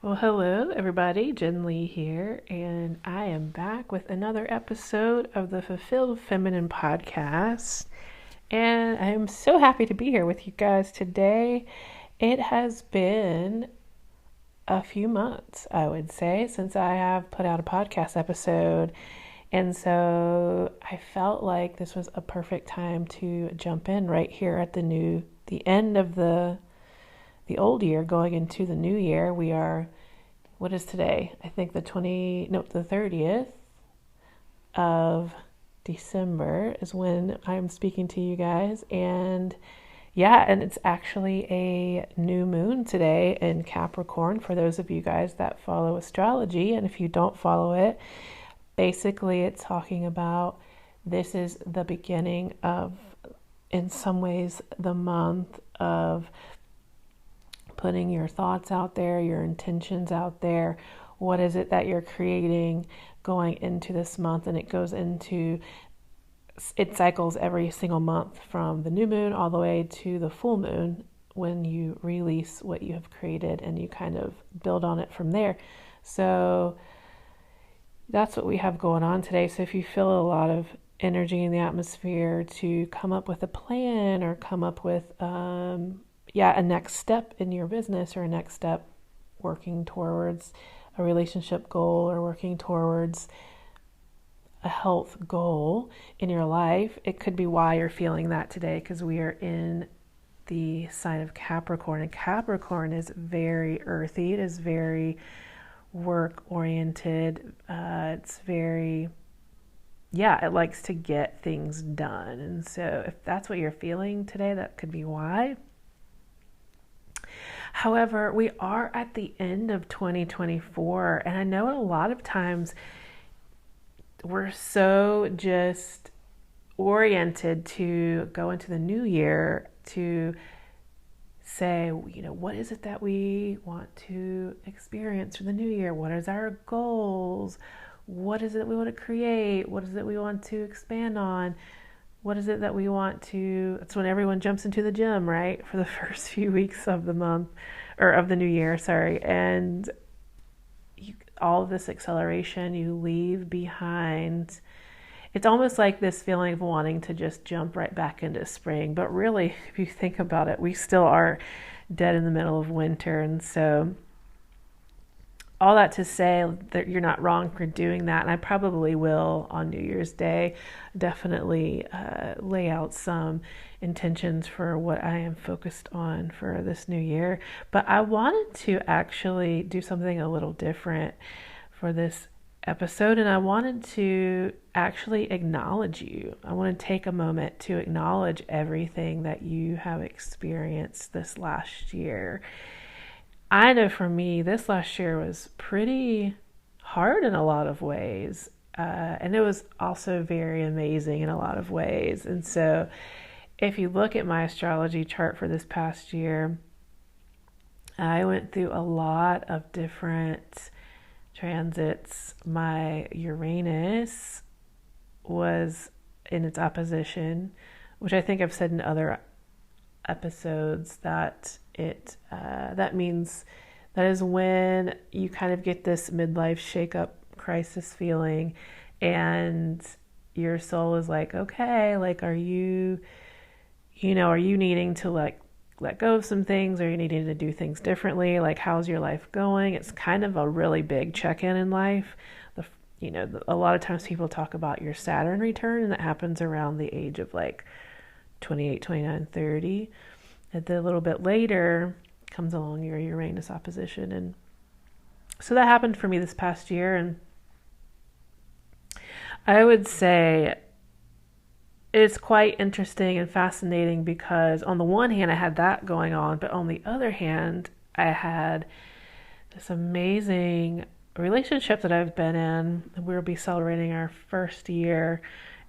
Well, hello, everybody. Jen Lee here, and I am back with another episode of the Fulfilled Feminine podcast. And I am so happy to be here with you guys today. It has been a few months, I would say, since I have put out a podcast episode. And so I felt like this was a perfect time to jump in right here at the end of the old year, going into the new year. We are, what is today? I think the 30th of December is when I'm speaking to you guys. And yeah, and it's actually a new moon today in Capricorn for those of you guys that follow astrology. And if you don't follow it, basically it's talking about this is the beginning of, in some ways, the month of putting your thoughts out there, your intentions out there. What is it that you're creating going into this month? And it cycles every single month from the new moon all the way to the full moon when you release what you have created and you kind of build on it from there. So that's what we have going on today. So if you feel a lot of energy in the atmosphere to come up with a plan or come up with a next step in your business, or a next step working towards a relationship goal or working towards a health goal in your life, it could be why you're feeling that today, because we are in the sign of Capricorn, and Capricorn is very earthy. It is very work oriented. It's very, it likes to get things done. And so if that's what you're feeling today, that could be why. However, we are at the end of 2024, and I know a lot of times we're so just oriented to go into the new year to say, what is it that we want to experience for the new year? What is our goals? What is it we want to create? What is it we want to expand on? What is it that we want to... It's when everyone jumps into the gym, right? For the first few weeks of the month, or of the new year, sorry. And all of this acceleration you leave behind. It's almost like this feeling of wanting to just jump right back into spring. But really, if you think about it, we still are dead in the middle of winter. And so all that to say that you're not wrong for doing that. And I probably will on New Year's Day definitely lay out some intentions for what I am focused on for this new year. But I wanted to actually do something a little different for this episode. And I wanted to actually acknowledge you. I want to take a moment to acknowledge everything that you have experienced this last year. I know for me, this last year was pretty hard in a lot of ways. And it was also very amazing in a lot of ways. And so if you look at my astrology chart for this past year, I went through a lot of different transits. My Uranus was in its opposition, which I think I've said in other episodes that that means that is when you kind of get this midlife shakeup crisis feeling, and your soul is like, okay, like, are you needing to let go of some things? Are you needing to do things differently? Like, how's your life going? It's kind of a really big check-in in life. A lot of times people talk about your Saturn return, and that happens around the age of like 28, 29, 30. And then a little bit later comes along your Uranus opposition. And so that happened for me this past year. And I would say it's quite interesting and fascinating because on the one hand, I had that going on, but on the other hand, I had this amazing relationship that I've been in. We'll be celebrating our first year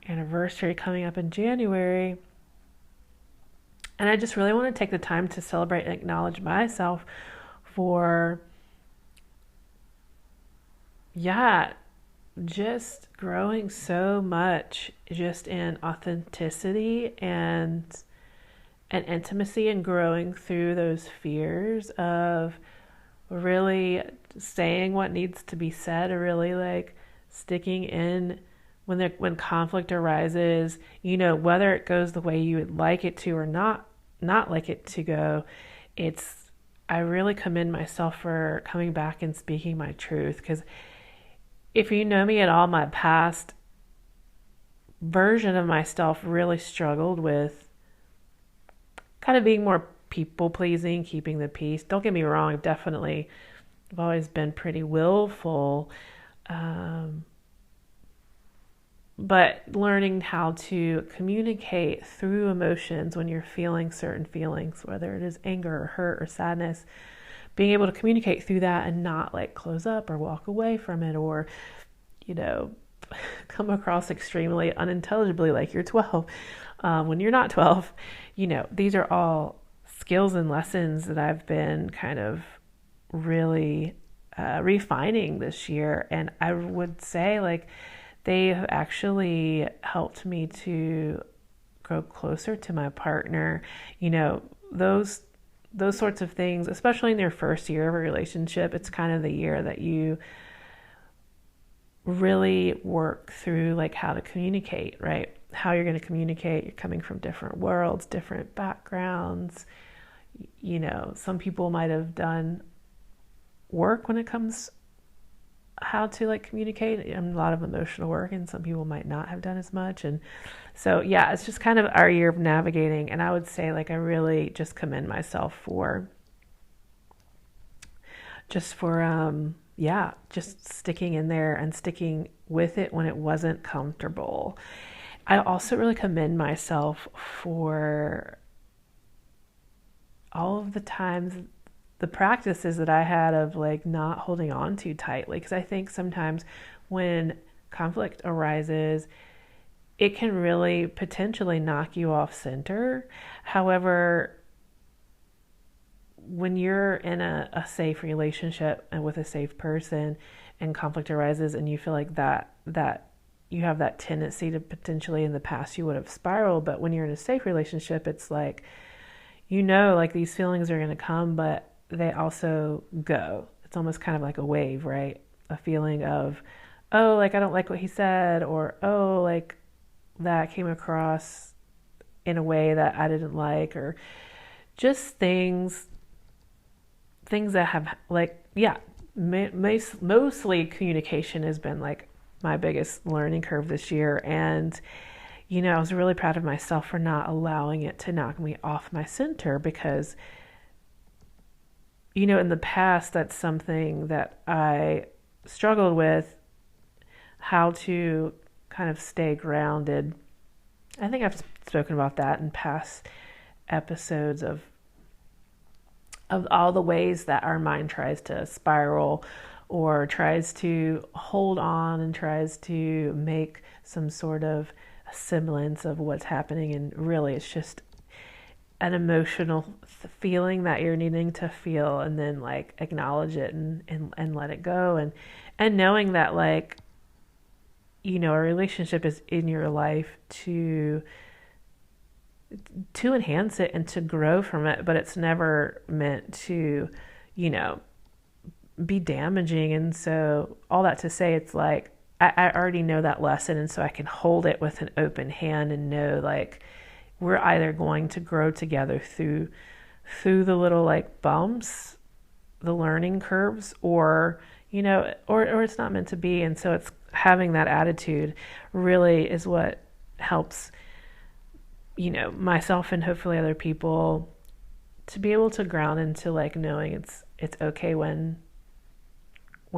anniversary coming up in January. And I just really want to take the time to celebrate and acknowledge myself for, just growing so much just in authenticity and intimacy, and growing through those fears of really saying what needs to be said, or really like sticking in when conflict arises, whether it goes the way you would like it to or not like it to go. It's I really commend myself for coming back and speaking my truth, because if you know me at all, my past version of myself really struggled with kind of being more people pleasing, keeping the peace. Don't get me wrong, I've always been pretty willful, but learning how to communicate through emotions when you're feeling certain feelings, whether it is anger or hurt or sadness, being able to communicate through that and not like close up or walk away from it, or, come across extremely unintelligibly like you're 12 when you're not 12. These are all skills and lessons that I've been kind of really refining this year. And I would say like they have actually helped me to grow closer to my partner. Those sorts of things, especially in your first year of a relationship, it's kind of the year that you really work through like how to communicate, right? How you're going to communicate. You're coming from different worlds, different backgrounds. Some people might have done work when it comes how to like communicate, and a lot of emotional work, and some people might not have done as much. And so yeah, it's just kind of our year of navigating. And I would say like I really just commend myself for just sticking in there and sticking with it when it wasn't comfortable. I also really commend myself for all of the times, the practices that I had of like not holding on too tightly. Because I think sometimes when conflict arises, it can really potentially knock you off center. However, when you're in a safe relationship and with a safe person, and conflict arises and you feel like that you have that tendency to potentially in the past you would have spiraled, but when you're in a safe relationship, it's like, like these feelings are going to come, but they also go. It's almost kind of like a wave, right? A feeling of, oh, like I don't like what he said, or oh, like that came across in a way that I didn't like, or just things that have like, yeah, mostly communication has been like my biggest learning curve this year. And, I was really proud of myself for not allowing it to knock me off my center, because, in the past, that's something that I struggled with, how to kind of stay grounded. I think I've spoken about that in past episodes of all the ways that our mind tries to spiral or tries to hold on and tries to make some sort of semblance of what's happening. And really, it's just an emotional feeling that you're needing to feel, and then like acknowledge it and let it go. And knowing that like, a relationship is in your life to enhance it and to grow from it, but it's never meant to, be damaging. And so all that to say, it's like, I already know that lesson. And so I can hold it with an open hand and know like, we're either going to grow together through the little like bumps, the learning curves, or, or it's not meant to be. And so it's having that attitude really is what helps, myself and hopefully other people to be able to ground into like knowing it's okay when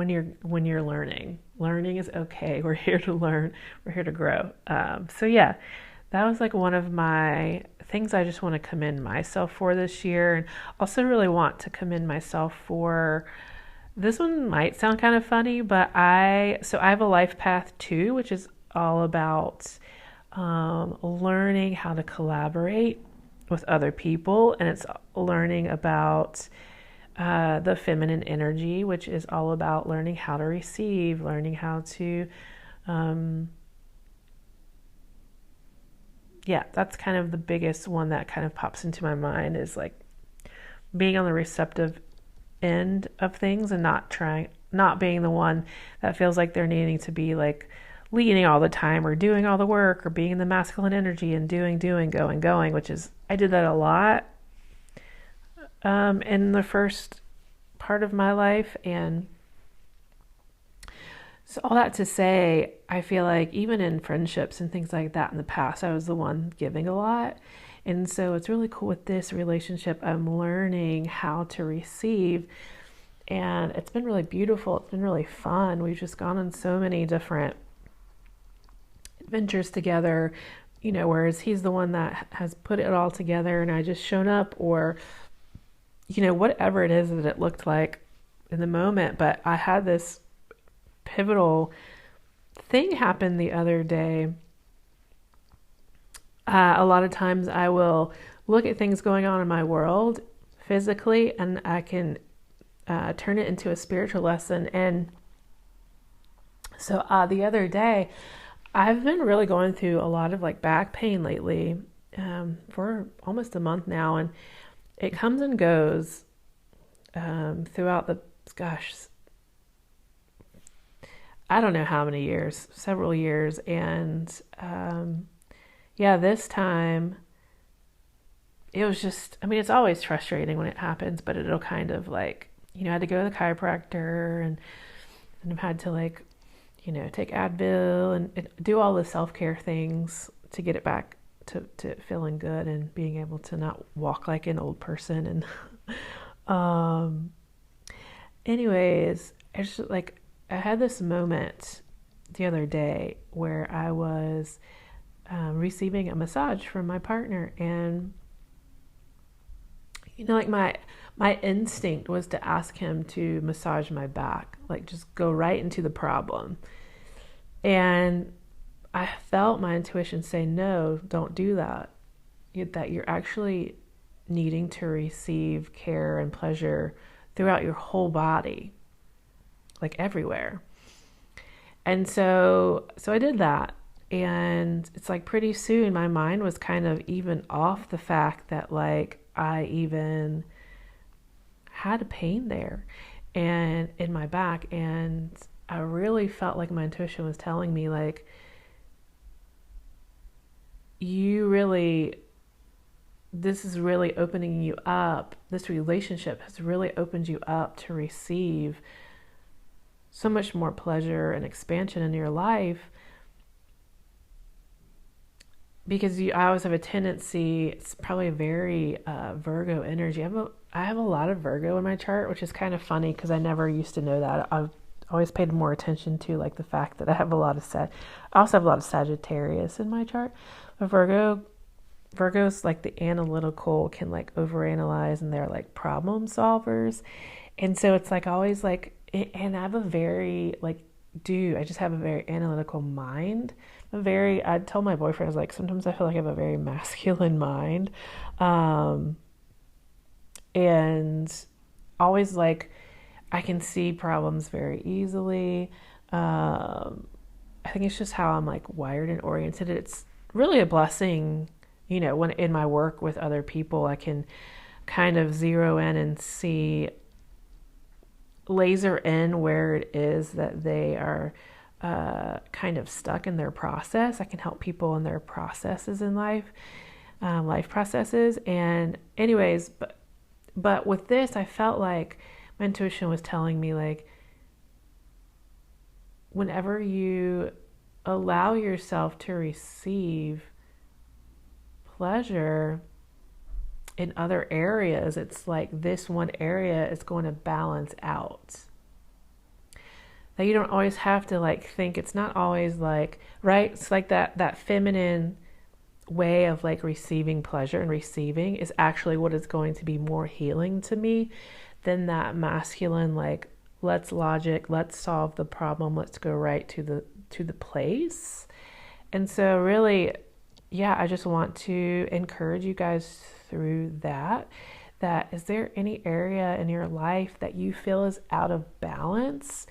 you're learning. Learning is okay. We're here to learn. We're here to grow. So yeah, that was like one of my things I just want to commend myself for this year, and also really want to commend myself for, this one might sound kind of funny, but I have a life path too, which is all about learning how to collaborate with other people, and it's learning about the feminine energy, which is all about learning how to receive, learning how to that's kind of the biggest one that kind of pops into my mind, is like being on the receptive end of things and not being the one that feels like they're needing to be like leading all the time or doing all the work or being in the masculine energy and doing, going, which is, I did that a lot in the first part of my life. And so all that to say, I feel like even in friendships and things like that in the past, I was the one giving a lot. And so it's really cool with this relationship. I'm learning how to receive, and it's been really beautiful. It's been really fun. We've just gone on so many different adventures together, whereas he's the one that has put it all together and I just shown up, or, whatever it is that it looked like in the moment. But I had this pivotal thing happen the other day. A lot of times I will look at things going on in my world physically, and I can turn it into a spiritual lesson. And so the other day, I've been really going through a lot of like back pain lately for almost a month now, and it comes and goes throughout I don't know how many years, several years. And this time it was just, it's always frustrating when it happens, but it'll kind of like, I had to go to the chiropractor and I've had to like, take Advil and do all the self-care things to get it back to feeling good and being able to not walk like an old person. And anyways, it's just like, I had this moment the other day where I was receiving a massage from my partner, and like my instinct was to ask him to massage my back, like just go right into the problem. And I felt my intuition say, no, don't do that. That you're actually needing to receive care and pleasure throughout your whole body, like everywhere. And so I did that. And it's like pretty soon my mind was kind of even off the fact that like I even had a pain there and in my back. And I really felt like my intuition was telling me like, this is really opening you up. This relationship has really opened you up to receive so much more pleasure and expansion in your life. Because I always have a tendency, it's probably a very Virgo energy. I have a lot of Virgo in my chart, which is kind of funny because I never used to know that. I've always paid more attention to like the fact that I have a lot of I also have a lot of Sagittarius in my chart. But Virgo's like the analytical, can like overanalyze, and they're like problem solvers. And so it's like always like, and I have a very I just have a very analytical mind. I told my boyfriend, I was like, sometimes I feel like I have a very masculine mind. And always like, I can see problems very easily. I think it's just how I'm like wired and oriented. It's really a blessing, when in my work with other people, I can kind of zero in and see, laser in where it is that they are kind of stuck in their process. I can help people in their processes in life processes. And anyways, but with this, I felt like my intuition was telling me like, whenever you allow yourself to receive pleasure in other areas, it's like this one area is going to balance out. That you don't always have to like think, it's not always like, right? It's like that feminine way of like receiving pleasure and receiving is actually what is going to be more healing to me than that masculine, like, let's logic, let's solve the problem, let's go right to the place. And so really, I just want to encourage you guys through that is there any area in your life that you feel is out of balance?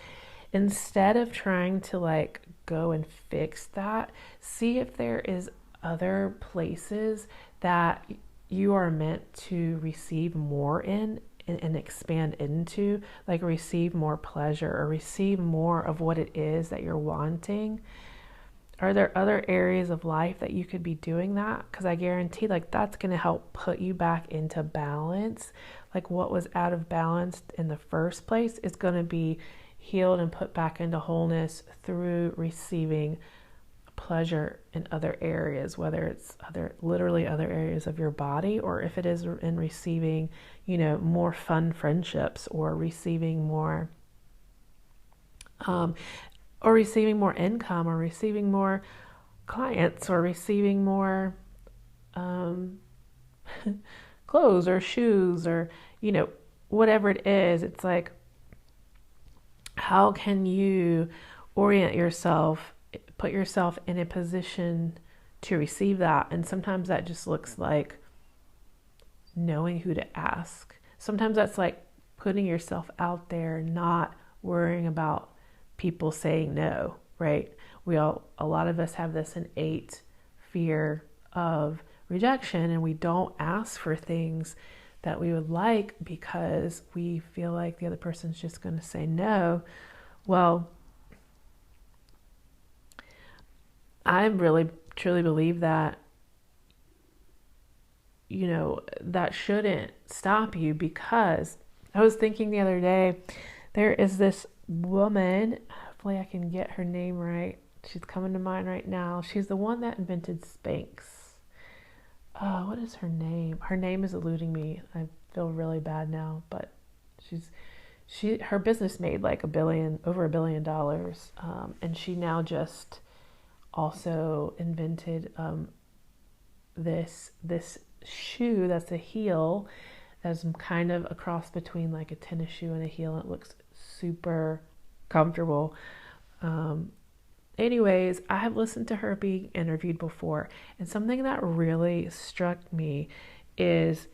Instead of trying to like go and fix that, see if there is other places that you are meant to receive more in and expand into, like receive more pleasure or receive more of what it is that you're wanting? Are there other areas of life that you could be doing that? Because I guarantee like that's going to help put you back into balance. Like what was out of balance in the first place is going to be healed and put back into wholeness through receiving pleasure in other areas, whether it's literally other areas of your body, or if it is in receiving, more fun friendships, or receiving more or receiving more income, or receiving more clients, or receiving more clothes or shoes, or, whatever it is. It's like, how can you orient yourself, put yourself in a position to receive that? And sometimes that just looks like knowing who to ask. Sometimes that's like putting yourself out there, not worrying about people saying no, right? A lot of us have this innate fear of rejection, and we don't ask for things that we would like because we feel like the other person's just going to say no. Well, I really truly believe that, that shouldn't stop you, because I was thinking the other day, there is this woman, hopefully I can get her name right. She's coming to mind right now. She's the one that invented Spanx. What is her name? Her name is eluding me. I feel really bad now, but her business made like over $1 billion. And she now just also invented this shoe that's a heel, that's kind of a cross between like a tennis shoe and a heel, and it looks super comfortable. Anyways, I have listened to her being interviewed before, and something that really struck me is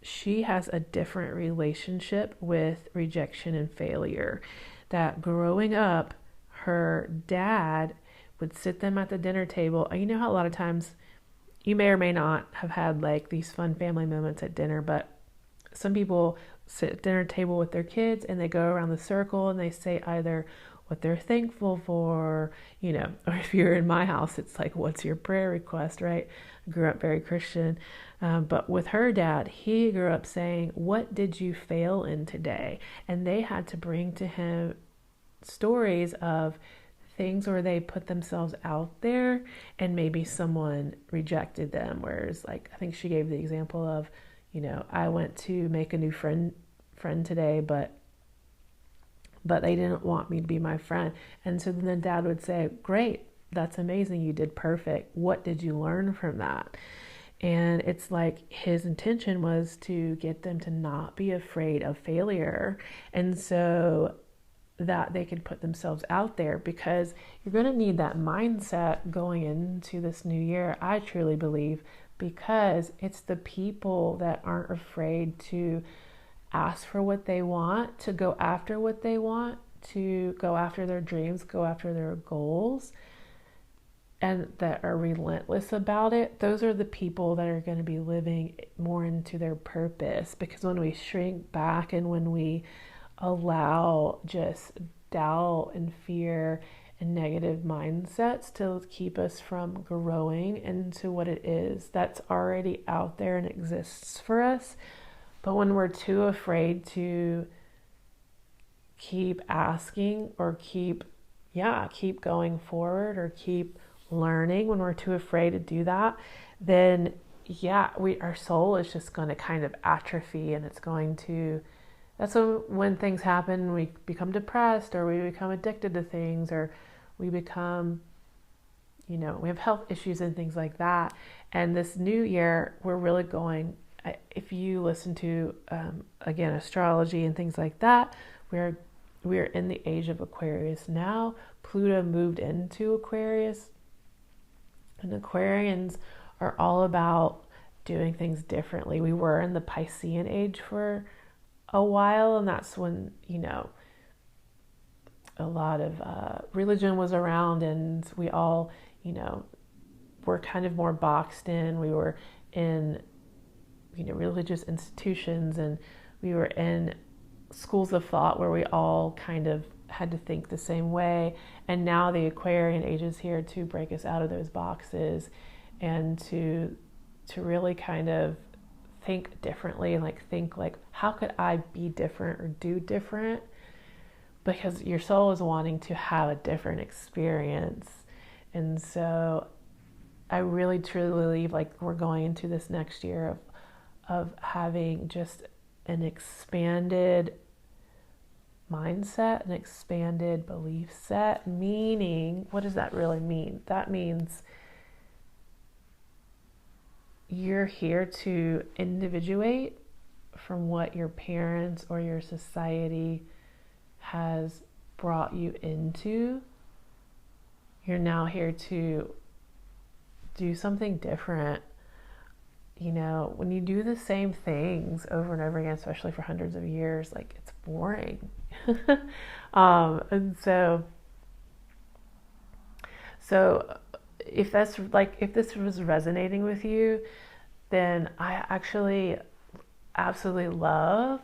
she has a different relationship with rejection and failure. That growing up, her dad would sit them at the dinner table. You know how a lot of times you may or may not have had like these fun family moments at dinner, but some people sit at dinner table with their kids and they go around the circle and they say either what they're thankful for, or if you're in my house, it's like, what's your prayer request, right? I grew up very Christian. But with her dad, he grew up saying, what did you fail in today? And they had to bring to him stories of things where they put themselves out there and maybe someone rejected them. Whereas, like, I think she gave the example of, I went to make a new friend today, but they didn't want me to be my friend. And so then the dad would say, great, that's amazing, you did perfect. What did you learn from that? And it's like his intention was to get them to not be afraid of failure, and so that they could put themselves out there, because you're going to need that mindset going into this new year, I truly believe, because it's the people that aren't afraid to ask for what they want, to go after what they want, to go after their dreams, go after their goals, and that are relentless about it. Those are the people that are going to be living more into their purpose. Because when we shrink back and when we allow just doubt and fear and negative mindsets to keep us from growing into what it is that's already out there and exists for us. But when we're too afraid to keep asking, or keep going forward, or keep learning, when we're too afraid to do that, then our soul is just going to kind of atrophy, and that's when things happen. We become depressed, or we become addicted to things, or we become, we have health issues and things like that. And this new year, we're really going, if you listen to, again, astrology and things like that, we're in the age of Aquarius now. Pluto moved into Aquarius, and Aquarians are all about doing things differently. We were in the Piscean age for a while, and that's when, a lot of religion was around, and we all, were kind of more boxed in. We were in, religious institutions, and we were in schools of thought where we all kind of had to think the same way. And now the Aquarian age is here to break us out of those boxes and to really kind of think differently, and think like, how could I be different or do different? Because your soul is wanting to have a different experience. And so I really truly believe like we're going into this next year of having just an expanded mindset, an expanded belief set. Meaning, what does that really mean? That means you're here to individuate from what your parents or your society has brought you into. You're now here to do something different. You know, when you do the same things over and over again, especially for hundreds of years, like, it's boring. And so if that's like, if this was resonating with you, then I actually absolutely love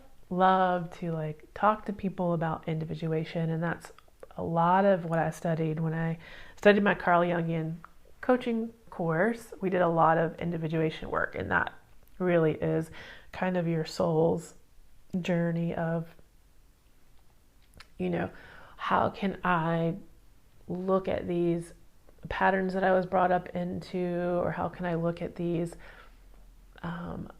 to like talk to people about individuation. And that's a lot of what I studied when I studied my Carl Jungian coaching course. We did a lot of individuation work, and that really is kind of your soul's journey of, you know, how can I look at these patterns that I was brought up into, or how can I look at these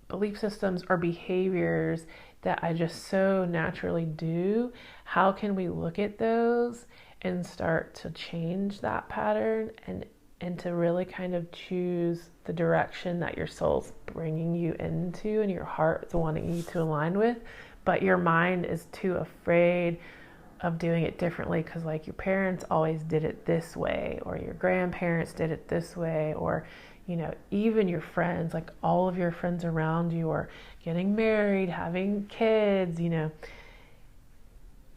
belief systems or behaviors that I just so naturally do? How can we look at those and start to change that pattern and to really kind of choose the direction that your soul's bringing you into and your heart's wanting you to align with, but your mind is too afraid of doing it differently because, like, your parents always did it this way, or your grandparents did it this way, or, you know, even your friends, like all of your friends around you are getting married, having kids, you know,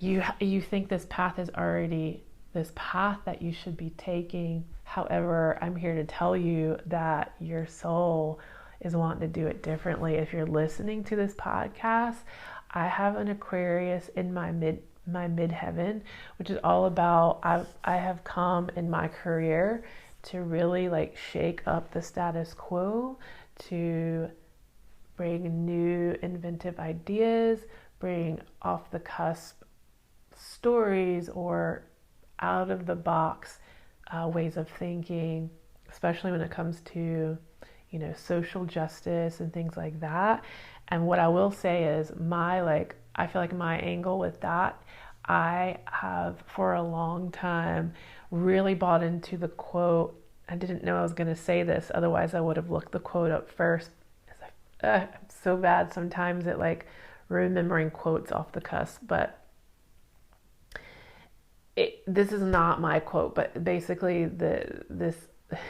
you think this path is already this path that you should be taking. However, I'm here to tell you that your soul is wanting to do it differently. If you're listening to this podcast, I have an Aquarius in my midheaven, which is all about, I have come in my career to really like shake up the status quo, to bring new inventive ideas, bring off the cusp stories or out of the box ways of thinking, especially when it comes to, you know, social justice and things like that. And what I will say is I feel like my angle with that, I have for a long time really bought into the quote. I didn't know I was going to say this, otherwise I would have looked the quote up first. I'm so bad sometimes at like remembering quotes off the cusp, but this is not my quote, but basically this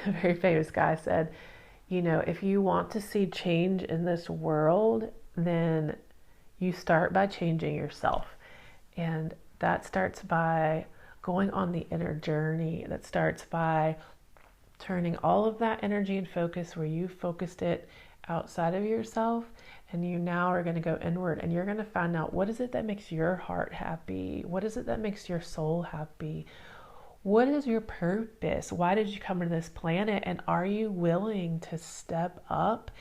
very famous guy said, you know, if you want to see change in this world, then you start by changing yourself. And that starts by going on the inner journey. That starts by turning all of that energy and focus where you focused it outside of yourself, and you now are going to go inward, and you're going to find out, what is it that makes your heart happy? What is it that makes your soul happy? What is your purpose? Why did you come to this planet? And are you willing to step up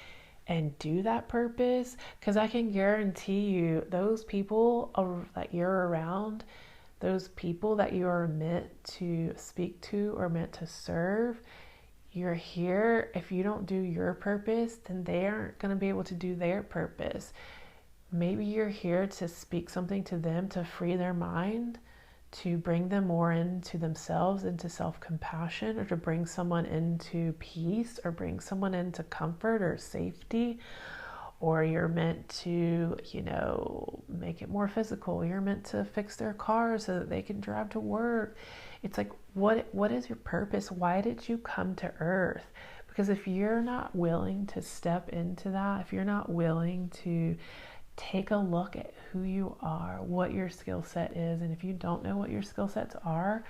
and do that purpose? Because I can guarantee you, those people that you're around, those people that you are meant to speak to or meant to serve, you're here. If you don't do your purpose, then they aren't going to be able to do their purpose. Maybe you're here to speak something to them, to free their mind, to bring them more into themselves, into self-compassion, or to bring someone into peace, or bring someone into comfort or safety. Or you're meant to, you know, make it more physical. You're meant to fix their car so that they can drive to work. It's like, what is your purpose? Why did you come to Earth? Because if you're not willing to step into that, if you're not willing to take a look at who you are, what your skill set is, and if you don't know what your skill sets are,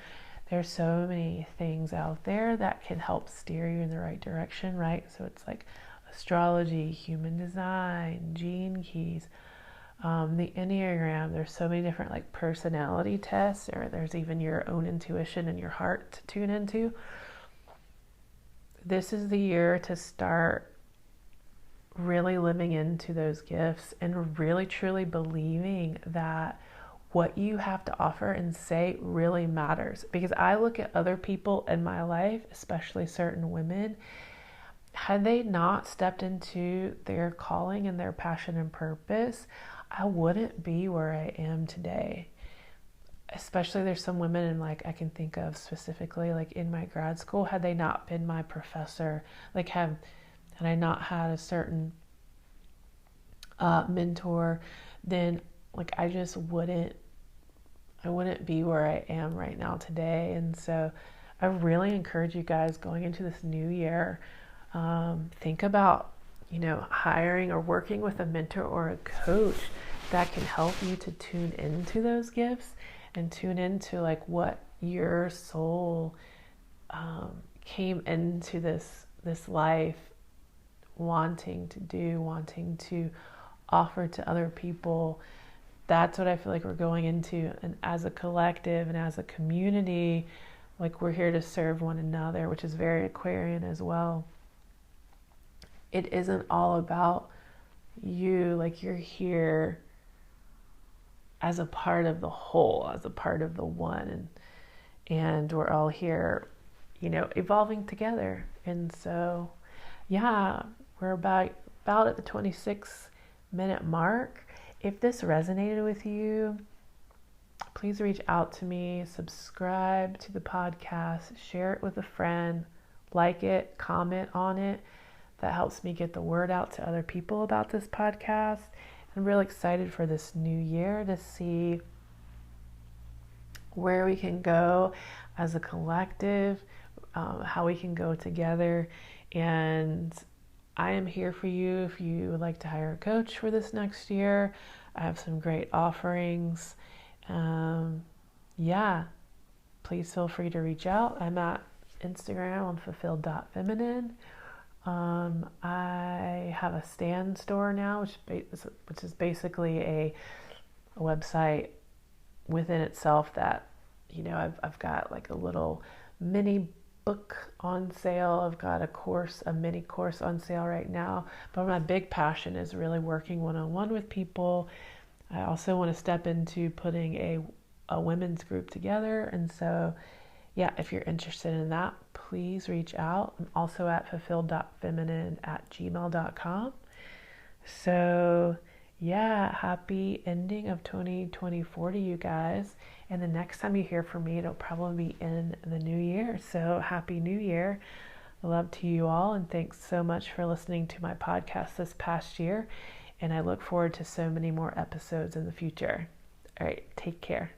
there's so many things out there that can help steer you in the right direction, right? So it's like astrology, human design, gene keys, The Enneagram, there's so many different like personality tests, or there's even your own intuition and your heart to tune into. This is the year to start really living into those gifts and really truly believing that what you have to offer and say really matters. Because I look at other people in my life, especially certain women, had they not stepped into their calling and their passion and purpose, I wouldn't be where I am today. Especially there's some women, and like I can think of specifically like in my grad school, had they not been my professor, like had I not had a certain mentor, then like I wouldn't be where I am right now today. And so I really encourage you guys going into this new year, think about, hiring or working with a mentor or a coach that can help you to tune into those gifts and tune into like what your soul came into this life wanting to do, wanting to offer to other people. That's what I feel like we're going into. And as a collective and as a community, like we're here to serve one another, which is very Aquarian as well. It isn't all about you, like you're here as a part of the whole, as a part of the one, and we're all here, evolving together. And so, yeah, we're about at the 26-minute mark. If this resonated with you, please reach out to me, subscribe to the podcast, share it with a friend, like it, comment on it. That helps me get the word out to other people about this podcast. I'm really excited for this new year to see where we can go as a collective, how we can go together. And I am here for you if you would like to hire a coach for this next year. I have some great offerings. Please feel free to reach out. I'm at Instagram on fulfilled.feminine. I have a Stan store now, which is basically a website within itself that, I've got like a little mini book on sale. I've got a mini course on sale right now. But my big passion is really working one-on-one with people. I also want to step into putting a women's group together. And so, if you're interested in that, please reach out. I'm also at fulfilled.feminine@gmail.com. So, happy ending of 2024 to you guys. And the next time you hear from me, it'll probably be in the new year. So, happy new year. Love to you all. And thanks so much for listening to my podcast this past year. And I look forward to so many more episodes in the future. All right, take care.